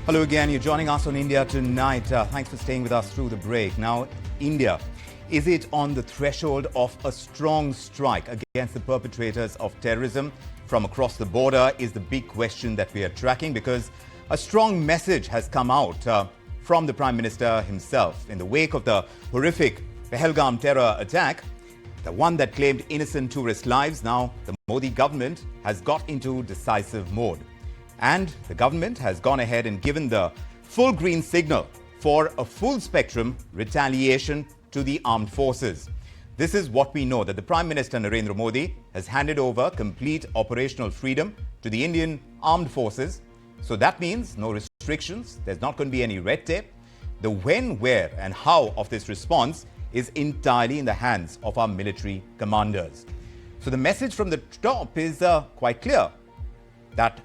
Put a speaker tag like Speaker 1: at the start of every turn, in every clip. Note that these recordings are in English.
Speaker 1: Hello again. You're joining us on India Tonight. Thanks for staying with us through the break. Now, India, is it on the threshold of a strong strike against the perpetrators of terrorism from across the border is the big question that we are tracking, because a strong message has come out from the Prime Minister himself in the wake of the horrific Pahalgam terror attack, the one that claimed innocent tourist lives. Now, the Modi government has got into decisive mode. And the government has gone ahead and given the full green signal for a full spectrum retaliation to the armed forces. This is what we know, that the Prime Minister Narendra Modi has handed over complete operational freedom to the Indian armed forces. So that means no restrictions. There's not going to be any red tape. The when, where and how of this response is entirely in the hands of our military commanders. So the message from the top is quite clear, that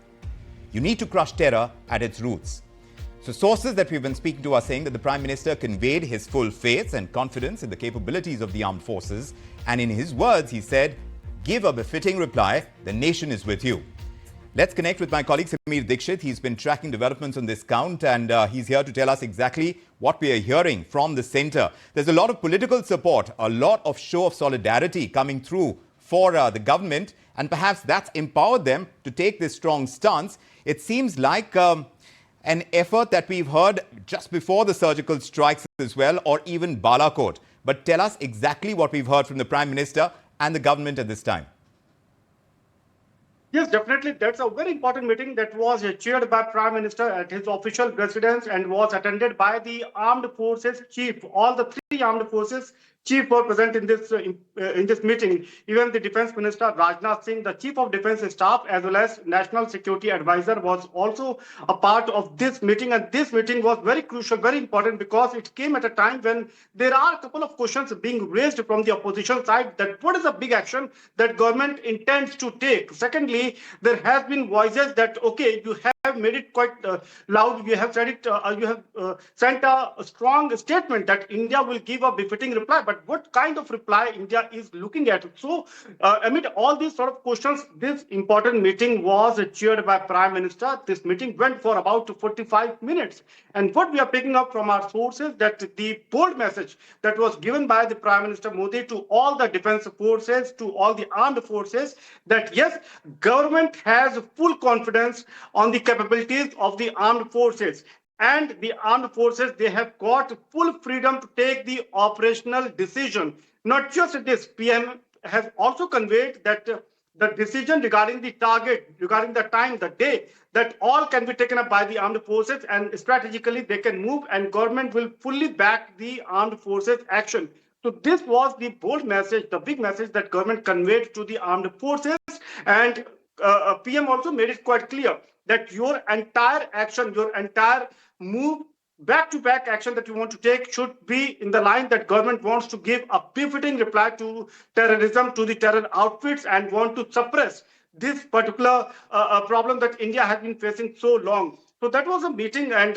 Speaker 1: you need to crush terror at its roots. So sources that we've been speaking to are saying that the Prime Minister conveyed his full faith and confidence in the capabilities of the armed forces. And in his words, he said, give a befitting reply, the nation is with you. Let's connect with my colleague Sameer Dikshit. He's been tracking developments on this count, and he's here to tell us exactly what we are hearing from the centre. There's a lot of political support, a lot of show of solidarity coming through for the government, and perhaps that's empowered them to take this strong stance. It seems like an effort that we've heard just before the surgical strikes as well, or even Balakot. But tell us exactly what we've heard from the Prime Minister and the government at this time.
Speaker 2: Yes, definitely. That's a very important meeting that was chaired by Prime Minister at his official residence and was attended by the armed forces chief. All the three armed forces chief were present in this meeting. Even the Defence Minister Rajnath Singh, the Chief of Defence Staff, as well as National Security Advisor, was also a part of this meeting. And this meeting was very crucial, very important, because it came at a time when there are a couple of questions being raised from the opposition side, that what is the big action that government intends to take. Secondly, there has been voices that, okay, you have made it quite loud. You have said it. You have sent a strong statement that India will give a befitting reply. But what kind of reply India is looking at? So, amid all these sort of questions, this important meeting was chaired by Prime Minister. This meeting went for about 45 minutes. And what we are picking up from our sources, that the bold message that was given by the Prime Minister Modi to all the defense forces, to all the armed forces, that yes, government has full confidence on the capabilities of the armed forces. And the armed forces, they have got full freedom to take the operational decision. Not just this, PM has also conveyed that the decision regarding the target, regarding the time, the day, that all can be taken up by the armed forces, and strategically they can move, and government will fully back the armed forces action. So this was the bold message, the big message that government conveyed to the armed forces. And PM also made it quite clear that your entire action, your entire move, back-to-back action that you want to take should be in the line that government wants to give a befitting reply to terrorism, to the terror outfits, and want to suppress this particular problem that India has been facing so long. So that was a meeting, and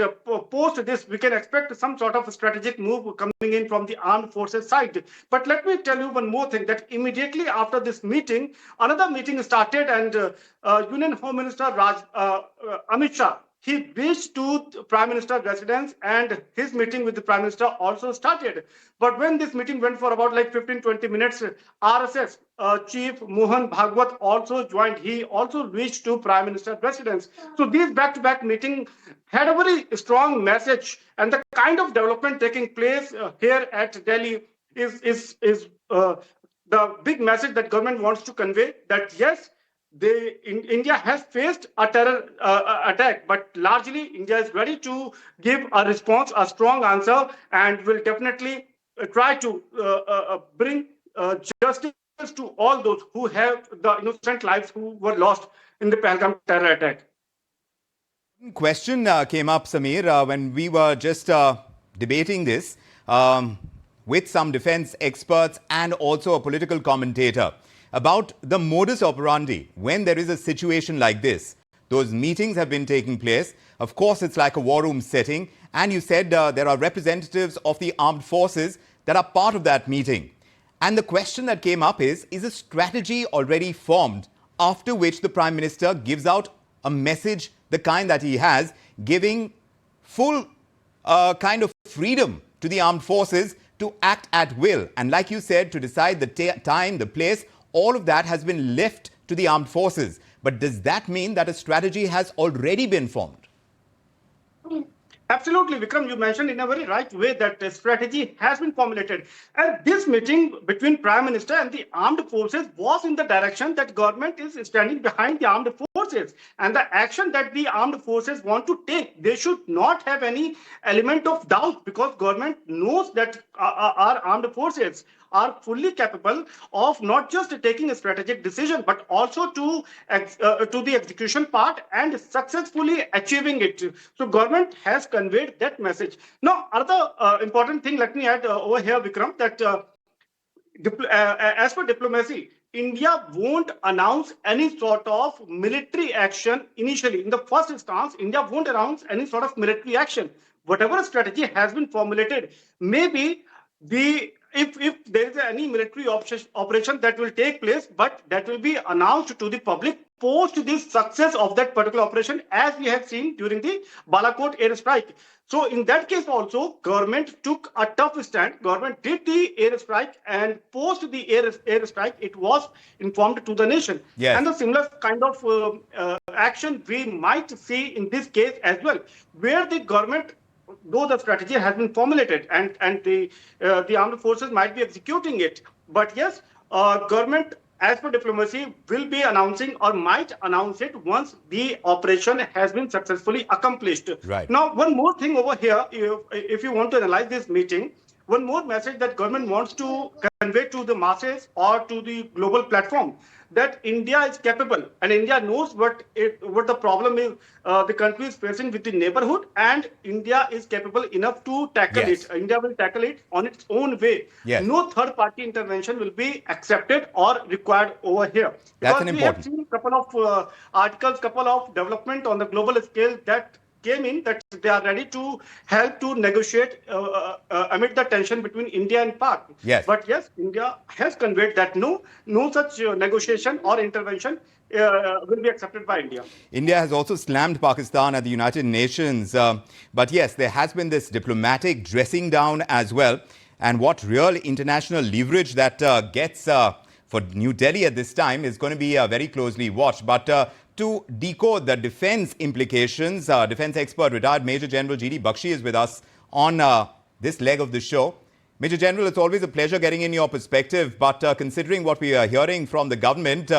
Speaker 2: post this, we can expect some sort of a strategic move coming in from the armed forces side. But let me tell you one more thing, that immediately after this meeting, another meeting started, and Union Home Minister Amit Shah, he reached to Prime Minister's residence, and his meeting with the Prime Minister also started. But when this meeting went for about like 15-20 minutes, RSS Chief Mohan Bhagwat also joined. He also reached to Prime Minister's residence. So these back-to-back meetings had a very strong message, and the kind of development taking place here at Delhi is the big message that government wants to convey, that yes, India has faced a terror attack, but largely India is ready to give a response, a strong answer, and will definitely try to bring justice to all those who have the innocent lives who were lost in the Pahalgam terror attack.
Speaker 1: Question came up, Sameer, when we were just debating this with some defense experts and also a political commentator, about the modus operandi when there is a situation like this. Those meetings have been taking place. Of course, it's like a war room setting. And you said there are representatives of the armed forces that are part of that meeting. And the question that came up is a strategy already formed, after which the Prime Minister gives out a message, the kind that he has, giving full kind of freedom to the armed forces to act at will. And like you said, to decide the time, the place, all of that has been left to the armed forces. But does that mean that a strategy has already been formed?
Speaker 2: Absolutely, Vikram, you mentioned in a very right way that a strategy has been formulated. And this meeting between Prime Minister and the armed forces was in the direction that government is standing behind the armed forces. And the action that the armed forces want to take, they should not have any element of doubt, because government knows that our armed forces are fully capable of not just taking a strategic decision, but also to the execution part and successfully achieving it. So government has conveyed that message. Now, another important thing, let me add over here, Vikram, that as per diplomacy, India won't announce any sort of military action initially. In the first instance, India won't announce any sort of military action. Whatever strategy has been formulated, maybe if there is any military operation that will take place, but that will be announced to the public post the success of that particular operation, as we have seen during the Balakot airstrike. So in that case also, government took a tough stand. Government did the airstrike, and post the airstrike, it was informed to the nation.
Speaker 1: Yes.
Speaker 2: And the similar kind of action we might see in this case as well, where the government, though the strategy has been formulated and the armed forces might be executing it, but yes, government, as per diplomacy, will be announcing or might announce it once the operation has been successfully accomplished.
Speaker 1: Right.
Speaker 2: Now, one more thing over here, if you want to analyze this meeting, one more message that government wants to convey to the masses or to the global platform, that India is capable, and India knows what the problem is the country is facing with the neighborhood, and India is capable enough to tackle
Speaker 1: Yes.
Speaker 2: it. India will tackle it on its own way.
Speaker 1: Yes.
Speaker 2: No third-party intervention will be accepted or required over here.
Speaker 1: That's
Speaker 2: Because
Speaker 1: an
Speaker 2: we have
Speaker 1: important.
Speaker 2: seen a couple of articles, couple of development on the global scale that came in, that they are ready to help to negotiate amid the tension between India and Pak.
Speaker 1: Yes.
Speaker 2: But yes, India has conveyed that no such negotiation or intervention will be accepted by India.
Speaker 1: India has also slammed Pakistan at the United Nations. But yes, there has been this diplomatic dressing down as well. And what real international leverage that gets for New Delhi at this time is going to be very closely watched. But to decode the defense implications, defense expert, retired Major General G.D. Bakshi is with us on this leg of the show. Major General, it's always a pleasure getting in your perspective. But considering what we are hearing from the government,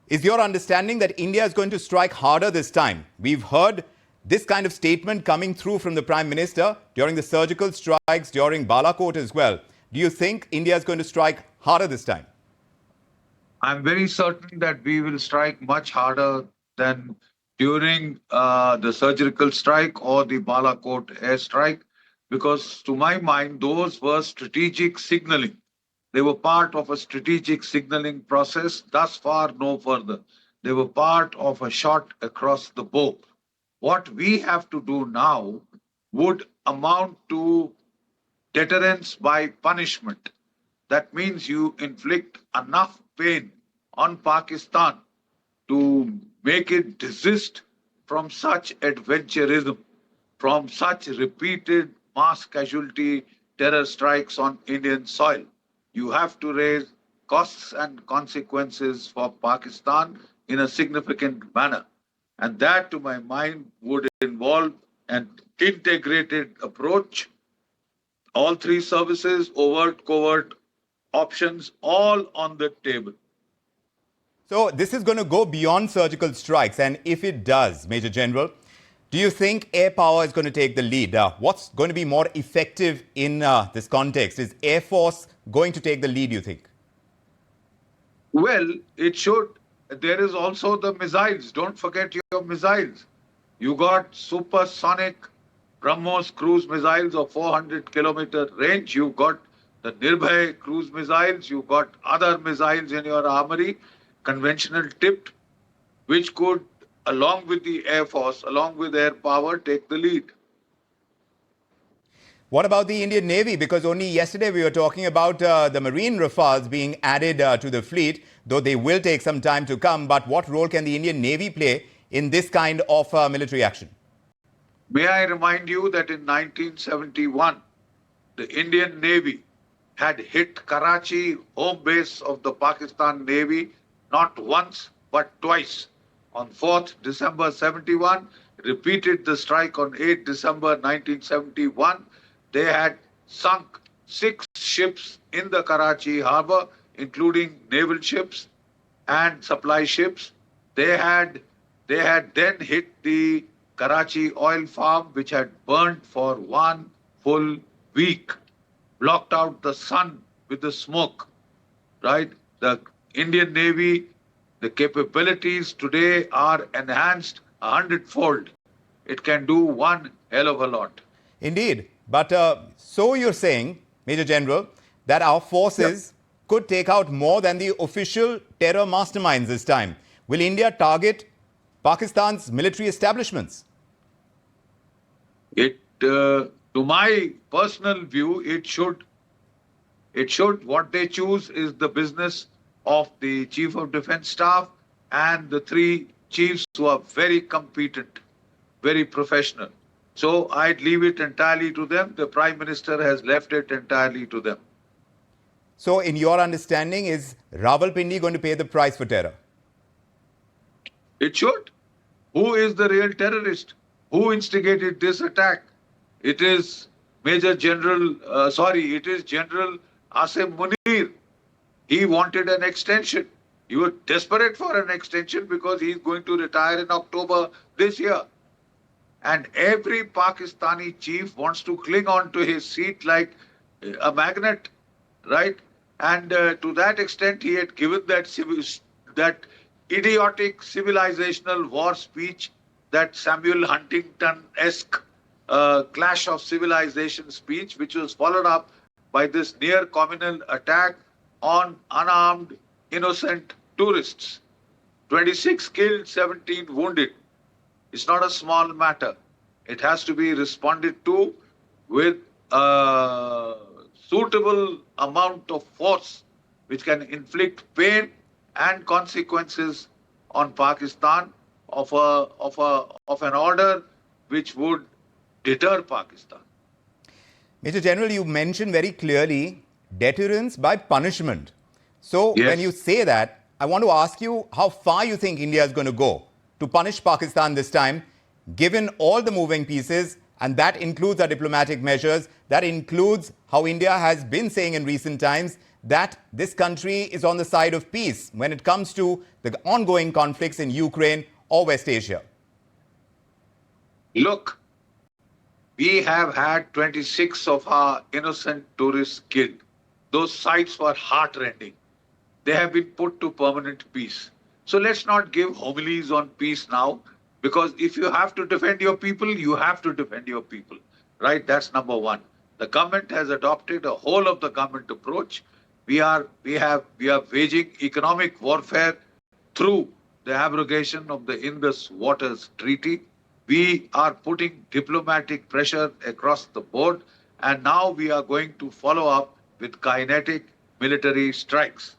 Speaker 1: is your understanding that India is going to strike harder this time? We've heard this kind of statement coming through from the Prime Minister during the surgical strikes, during Balakot as well. Do you think India is going to strike harder this time?
Speaker 3: I'm very certain that we will strike much harder than during the surgical strike or the Balakot airstrike, because to my mind, those were strategic signaling. They were part of a strategic signaling process, thus far no further. They were part of a shot across the bow. What we have to do now would amount to deterrence by punishment. That means you inflict enough pain on Pakistan to make it desist from such adventurism, from such repeated mass casualty terror strikes on Indian soil. You have to raise costs and consequences for Pakistan in a significant manner. And that, to my mind, would involve an integrated approach. All three services, overt, covert options, all on the table.
Speaker 1: So this is going to go beyond surgical strikes. And if it does, Major General, do you think air power is going to take the lead? What's going to be more effective in this context? Is Air Force going to take the lead, you think?
Speaker 3: Well, it should. There is also the missiles. Don't forget your missiles. You got supersonic BrahMos cruise missiles of 400-kilometer range. You've got the Nirbhay cruise missiles. You've got other missiles in your armory, conventional tipped, which could, along with the Air Force, along with air power, take the lead.
Speaker 1: What about the Indian Navy? Because only yesterday we were talking about the Marine Rafales being added to the fleet, though they will take some time to come. But what role can the Indian Navy play in this kind of military action?
Speaker 3: May I remind you that in 1971, the Indian Navy had hit Karachi, home base of the Pakistan Navy, not once but twice. On 4th December 71, repeated the strike on 8th December 1971. They had sunk 6 ships in the Karachi harbor, including naval ships and supply ships. They had they had then hit the Karachi oil farm, which had burnt for 1 full week, blocked out the sun with the smoke. Right? The Indian Navy, the capabilities today are enhanced 100-fold. It can do one hell of a lot.
Speaker 1: Indeed. But so you're saying, Major General, that our forces could take out more than the official terror masterminds this time. Will India target Pakistan's military establishments?
Speaker 3: To my personal view, it should. What they choose is the business of the Chief of Defence Staff and the 3 chiefs who are very competent, very professional. So I'd leave it entirely to them. The Prime Minister has left it entirely to them.
Speaker 1: So, in your understanding, is Rawalpindi going to pay the price for terror?
Speaker 3: It should. Who is the real terrorist? Who instigated this attack? It is it is General Asim Munir. He wanted an extension. He was desperate for an extension because he's going to retire in October this year. And every Pakistani chief wants to cling on to his seat like a magnet, right? And to that extent, he had given that idiotic civilizational war speech, that Samuel Huntington-esque clash of civilization speech, which was followed up by this near communal attack on unarmed, innocent tourists. 26 killed, 17 wounded. It's not a small matter. It has to be responded to with a suitable amount of force which can inflict pain and consequences on Pakistan of an order which would deter Pakistan.
Speaker 1: Major General, you mentioned very clearly deterrence by punishment. So,
Speaker 3: Yes.
Speaker 1: when you say that, I want to ask you how far you think India is going to go to punish Pakistan this time, given all the moving pieces, and that includes our diplomatic measures, that includes how India has been saying in recent times that this country is on the side of peace when it comes to the ongoing conflicts in Ukraine or West Asia.
Speaker 3: Look, we have had 26 of our innocent tourists killed. Those sites were heartrending. They have been put to permanent peace. So let's not give homilies on peace now, because if you have to defend your people, you have to defend your people, right? That's number one. The government has adopted a whole of the government approach. We are waging economic warfare through the abrogation of the Indus Waters Treaty. We are putting diplomatic pressure across the board, and now we are going to follow up with kinetic military strikes.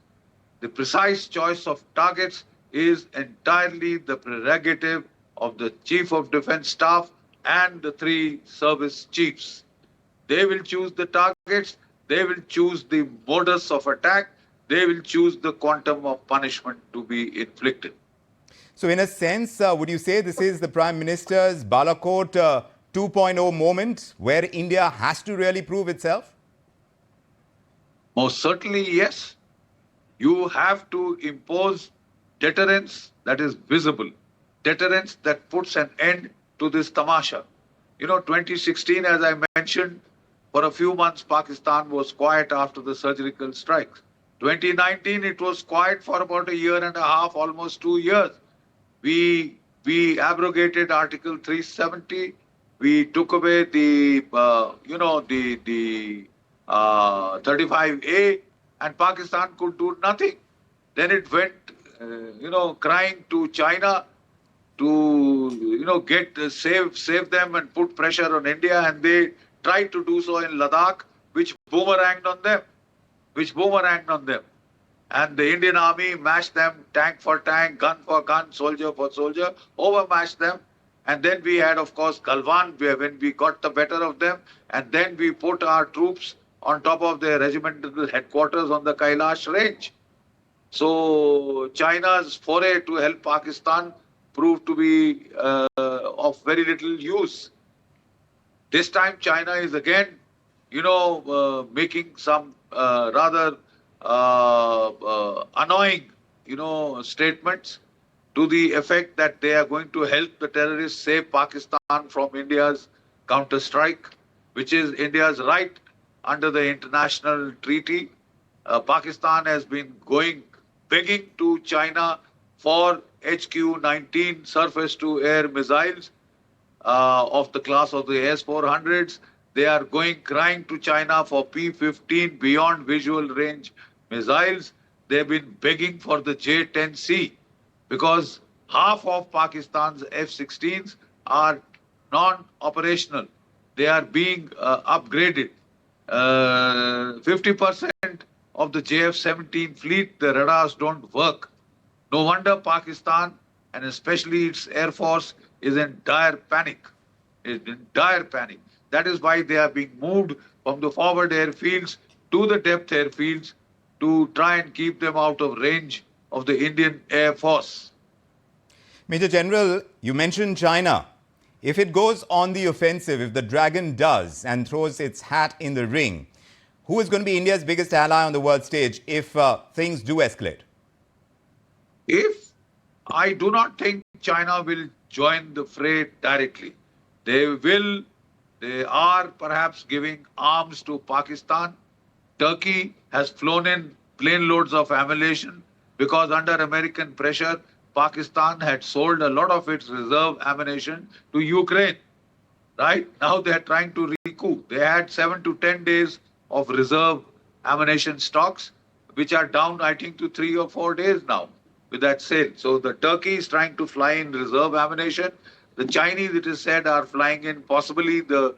Speaker 3: The precise choice of targets is entirely the prerogative of the Chief of Defence Staff and the 3 service chiefs. They will choose the targets, they will choose the modus of attack, they will choose the quantum of punishment to be inflicted.
Speaker 1: So, in a sense, would you say this is the Prime Minister's Balakot 2.0 moment where India has to really prove itself?
Speaker 3: Most certainly, yes. You have to impose deterrence that is visible, deterrence that puts an end to this tamasha. 2016, as I mentioned, for a few months, Pakistan was quiet after the surgical strikes. 2019, it was quiet for about a year and a half, almost 2 years. We abrogated Article 370. We took away the 35A, and Pakistan could do nothing. Then it went, crying to China to, save them and put pressure on India, and they tried to do so in Ladakh, which boomeranged on them. And the Indian army mashed them, tank for tank, gun for gun, soldier for soldier, overmatched them. And then we had, of course, Galwan, when we got the better of them. And then we put our troops on top of their regimental headquarters on the Kailash range. So China's foray to help Pakistan proved to be of very little use. This time China is again, making some rather annoying, statements to the effect that they are going to help the terrorists save Pakistan from India's counter-strike, which is India's right under the international treaty. Pakistan has been begging to China for HQ-19 surface-to-air missiles of the class of the S-400s. They are crying to China for P-15 beyond visual range missiles. They've been begging for the J-10C because half of Pakistan's F-16s are non-operational. They are being upgraded. 50% of the JF-17 fleet, the radars don't work. No wonder Pakistan, and especially its Air Force, is in dire panic. That is why they are being moved from the forward airfields to the depth airfields to try and keep them out of range of the Indian Air Force.
Speaker 1: Major General, you mentioned China. If it goes on the offensive, if the dragon does and throws its hat in the ring, who is going to be India's biggest ally on the world stage if things do escalate?
Speaker 3: I do not think China will join the fray directly. They are perhaps giving arms to Pakistan. Turkey has flown in plane loads of ammunition because under American pressure, Pakistan had sold a lot of its reserve ammunition to Ukraine. Right? Now they are trying to recoup. They had 7 to 10 days of reserve ammunition stocks, which are down, I think, to 3 or 4 days now with that sale. So the Turkey is trying to fly in reserve ammunition. The Chinese, it is said, are flying in possibly the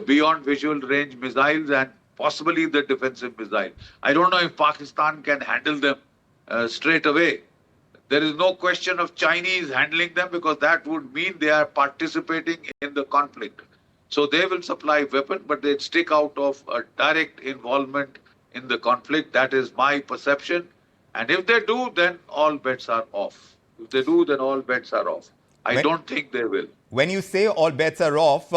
Speaker 3: beyond visual range missiles and possibly the defensive missile. I don't know if Pakistan can handle them straight away. There is no question of Chinese handling them because that would mean they are participating in the conflict. So they will supply weapons, but they'd stick out of a direct involvement in the conflict. That is my perception. And if they do, then all bets are off. I don't think they will.
Speaker 1: When you say all bets are off,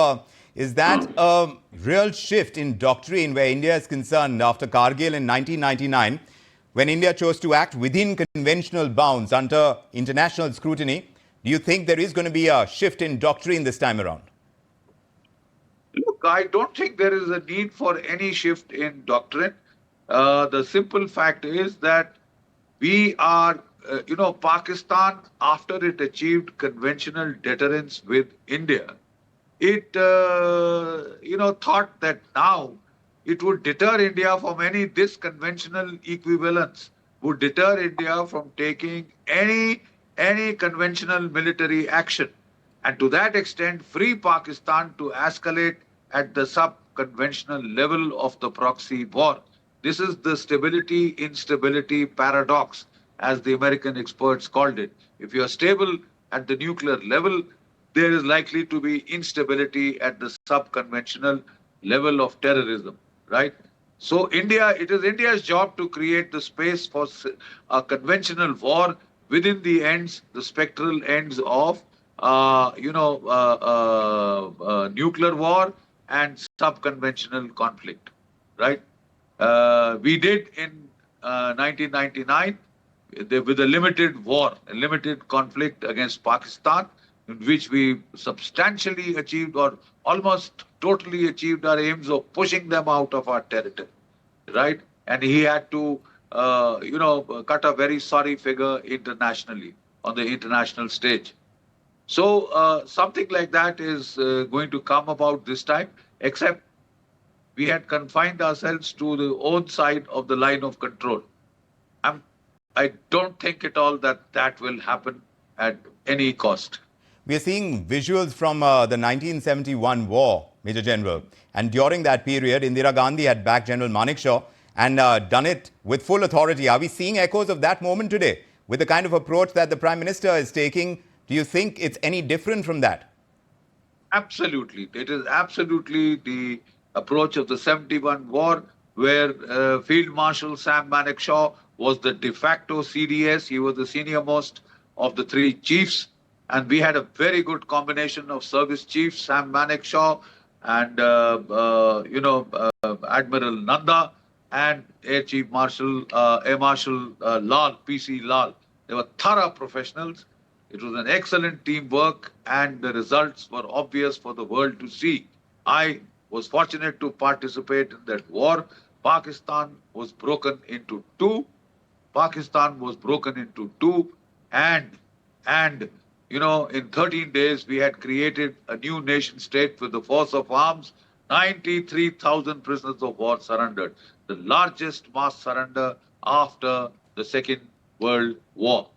Speaker 1: is that a real shift in doctrine where India is concerned after Kargil in 1999, when India chose to act within conventional bounds under international scrutiny? Do you think there is going to be a shift in doctrine this time around?
Speaker 3: Look, I don't think there is a need for any shift in doctrine. The simple fact is that we are, Pakistan, after it achieved conventional deterrence with India, it, thought that now it would deter India from any conventional equivalence, would deter India from taking any conventional military action. And to that extent, free Pakistan to escalate at the sub-conventional level of the proxy war. This is the stability-instability paradox, as the American experts called it. If you are stable at the nuclear level, there is likely to be instability at the sub-conventional level of terrorism, right? So it is India's job to create the space for a conventional war within the spectral ends of, nuclear war and sub-conventional conflict, right? We did in 1999 with a limited conflict against Pakistan, in which we substantially achieved or almost totally achieved our aims of pushing them out of our territory, right? And he had to, cut a very sorry figure internationally on the international stage. So something like that is going to come about this time, except we had confined ourselves to the own side of the line of control. I don't think at all that will happen at any cost.
Speaker 1: We are seeing visuals from the 1971 war, Major General. And during that period, Indira Gandhi had backed General Manekshaw and done it with full authority. Are we seeing echoes of that moment today with the kind of approach that the Prime Minister is taking Do you think it's any different from that?
Speaker 3: Absolutely. It is absolutely the approach of the 71 war, where Field Marshal Sam Manekshaw was the de facto CDS. He was the senior most of the three chiefs. And we had a very good combination of service chiefs, Sam Manekshaw and, Admiral Nanda and Air Chief Marshal, Air Marshal Lal, PC Lal. They were thorough professionals. It was an excellent teamwork, and the results were obvious for the world to see. I was fortunate to participate in that war. Pakistan was broken into two. Pakistan was broken into two, and in 13 days we had created a new nation state with the force of arms. 93,000 prisoners of war surrendered, the largest mass surrender after the Second World War.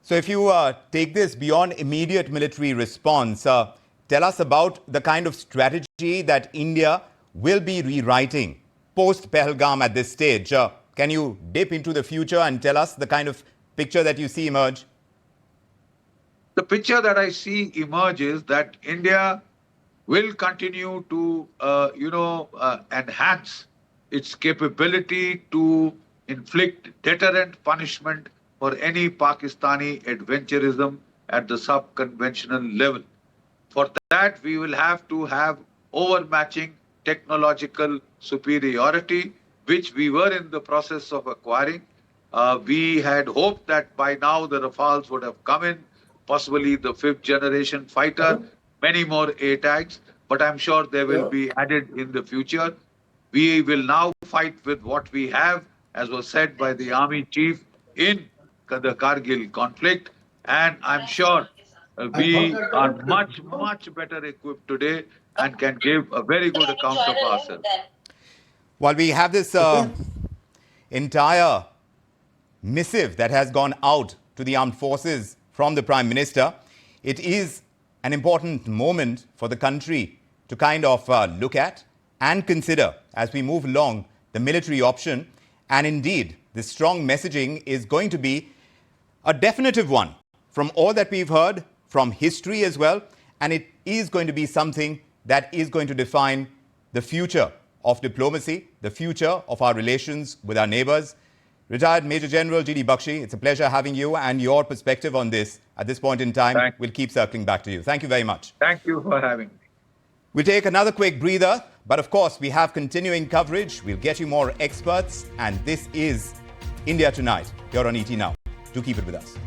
Speaker 1: So if you take this beyond immediate military response, tell us about the kind of strategy that India will be rewriting post Pahalgam at this stage. Can you dip into the future and tell us the kind of picture that you see emerge?
Speaker 3: The picture that I see emerge is that India will continue to, enhance its capability to inflict deterrent punishment for any Pakistani adventurism at the sub-conventional level. For that, we will have to have overmatching technological superiority, which we were in the process of acquiring. We had hoped that by now the Rafales would have come in, possibly the fifth generation fighter, many more ATAGs, but I'm sure they will be added in the future. We will now fight with what we have, as was said by the army chief in the Kargil conflict, and I'm sure we are much, much better equipped today and can give a very good account of ourselves.
Speaker 1: While we have this entire missive that has gone out to the armed forces from the Prime Minister, it is an important moment for the country to kind of look at and consider as we move along the military option. And indeed, the strong messaging is going to be a definitive one from all that we've heard, from history as well. And it is going to be something that is going to define the future of diplomacy, the future of our relations with our neighbors. Retired Major General G.D. Bakshi, it's a pleasure having you and your perspective on this at this point in time. We'll keep circling back to you. Thank you very much.
Speaker 3: Thank you for having me.
Speaker 1: We'll take another quick breather, but of course, we have continuing coverage. We'll get you more experts, and this is India Tonight here on ET Now. Do keep it with us.